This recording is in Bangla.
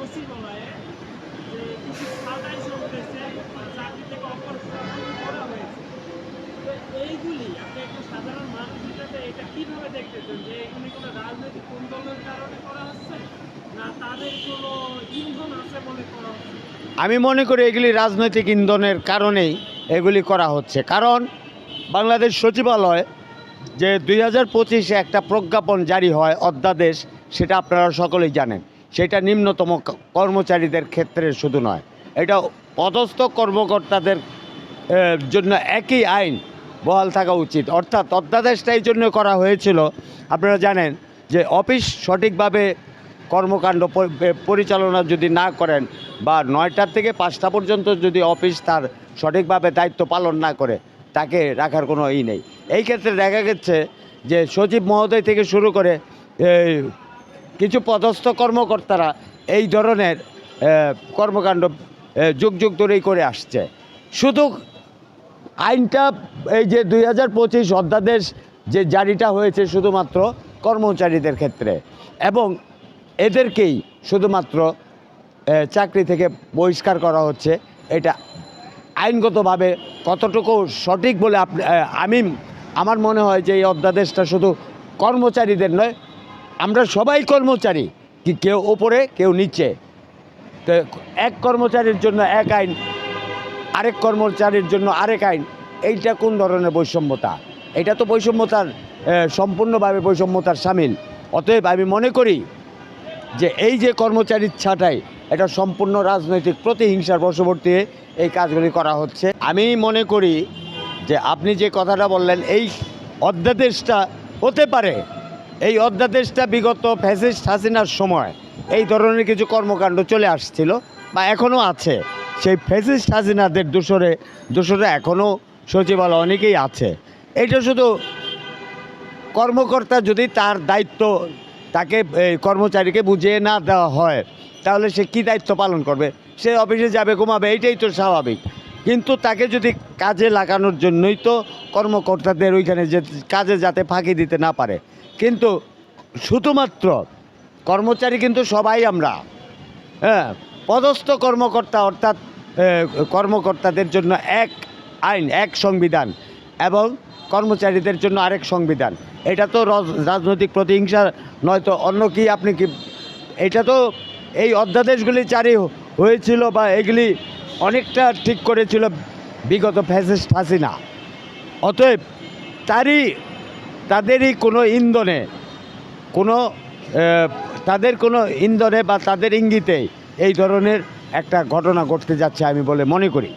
সচিবালয়ে যে কিছু ছাঁটাই চলতেছে, চাকরি থেকে অপসারণ করা হয়েছে। তো এইগুলি আপনি একটা সাধারণ মানুষ হিসেবে এটা কিভাবে দেখতেছেন, যে এগুলি কোনো রাজনৈতিক কোন্দলের কারণে করা হচ্ছে, না তাদের কোনো ইন্ধন আছে বলে করা হচ্ছে? আমি মনে করি এগুলি রাজনৈতিক ইন্ধনের কারণেই এগুলি করা হচ্ছে। কারণ বাংলাদেশ সচিবালয় যে 2025-এ একটা প্রজ্ঞাপন জারি হয়, অধ্যাদেশ, সেটা আপনারা সকলেই জানেন। সেটা নিম্নতম কর্মচারীদের ক্ষেত্রে শুধু নয়, এটা পদস্থ কর্মকর্তাদের জন্য একই আইন বহাল থাকা উচিত। অর্থাৎ অধ্যাদেশটা এই জন্য করা হয়েছিল, আপনারা জানেন যে অফিস সঠিকভাবে কর্মকাণ্ড পরিচালনা যদি না করেন, বা 9টার থেকে 5টা পর্যন্ত যদি অফিস তার সঠিকভাবে দায়িত্ব পালন না করে, তাকে রাখার কোনো নেই। এই ক্ষেত্রে দেখা গেছে যে সচিব মহোদয় থেকে শুরু করে কিছু পদস্থ কর্মকর্তারা এই ধরনের কর্মকাণ্ড যুগ যুগ ধরেই করে আসছে। শুধু আইনটা এই যে 2025 অধ্যাদেশ যে জারিটা হয়েছে শুধুমাত্র কর্মচারীদের ক্ষেত্রে, এবং এদেরকেই শুধুমাত্র চাকরি থেকে বহিষ্কার করা হচ্ছে। এটা আইনগতভাবে কতটুকু সঠিক বলে আমার মনে হয় যে এই অধ্যাদেশটা শুধু কর্মচারীদের নয়, আমরা সবাই কর্মচারী, কি কেউ ওপরে কেউ নিচে। তো এক কর্মচারীর জন্য এক আইন, আরেক কর্মচারীর জন্য আরেক আইন, এইটা কোন ধরনের বৈষম্যতা? এটা তো বৈষম্যতার সম্পূর্ণভাবে বৈষম্যতার সামিল। অতএব আমি মনে করি যে এই যে কর্মচারীর ছাঁটাই, এটা সম্পূর্ণ রাজনৈতিক প্রতিহিংসার বশবর্তী এই কাজগুলি করা হচ্ছে। আমি মনে করি যে আপনি যে কথাটা বললেন, এই অধ্যাদেশটা হতে পারে, এই অধ্যাদেশটা বিগত ফ্যাসিস্ট হাসিনার সময় এই ধরনের কিছু কর্মকাণ্ড চলে আসছিল বা এখনও আছে। সেই ফ্যাসিস্ট হাসিনাদের দোসরে এখনও সচিবালয় অনেকেই আছে। এটা শুধু কর্মকর্তা যদি তার দায়িত্ব তাকে কর্মচারীকে বুঝিয়ে না দেওয়া হয়, তাহলে সে কী দায়িত্ব পালন করবে? সে অফিসে যাবে, ঘুমাবে, এইটাই তো স্বাভাবিক। কিন্তু তাকে যদি কাজে লাগানোর জন্যই তো কর্মকর্তাদের ওইখানে যে কাজে যাতে ফাঁকি দিতে না পারে। কিন্তু শুধুমাত্র কর্মচারী কিন্তু সবাই আমরা, হ্যাঁ, পদস্থ কর্মকর্তা অর্থাৎ কর্মকর্তাদের জন্য এক আইন, এক সংবিধান, এবং কর্মচারীদের জন্য আরেক সংবিধান। এটা তো রাজনৈতিক প্রতিহিংসা নয়তো অন্য কি? আপনি কি, এটা তো এই অধ্যাদেশগুলি জারি হয়েছিল বা এগুলি অনেকটা ঠিক করেছিল বিগত ফ্যাসিস্ট হাসিনা। অতএব তাদেরই কোনো ইন্ধনে, তাদের কোনো ইন্ধনে বা তাদের ইঙ্গিতে এই ধরনের একটা ঘটনা ঘটতে যাচ্ছে আমি বলে মনে করি।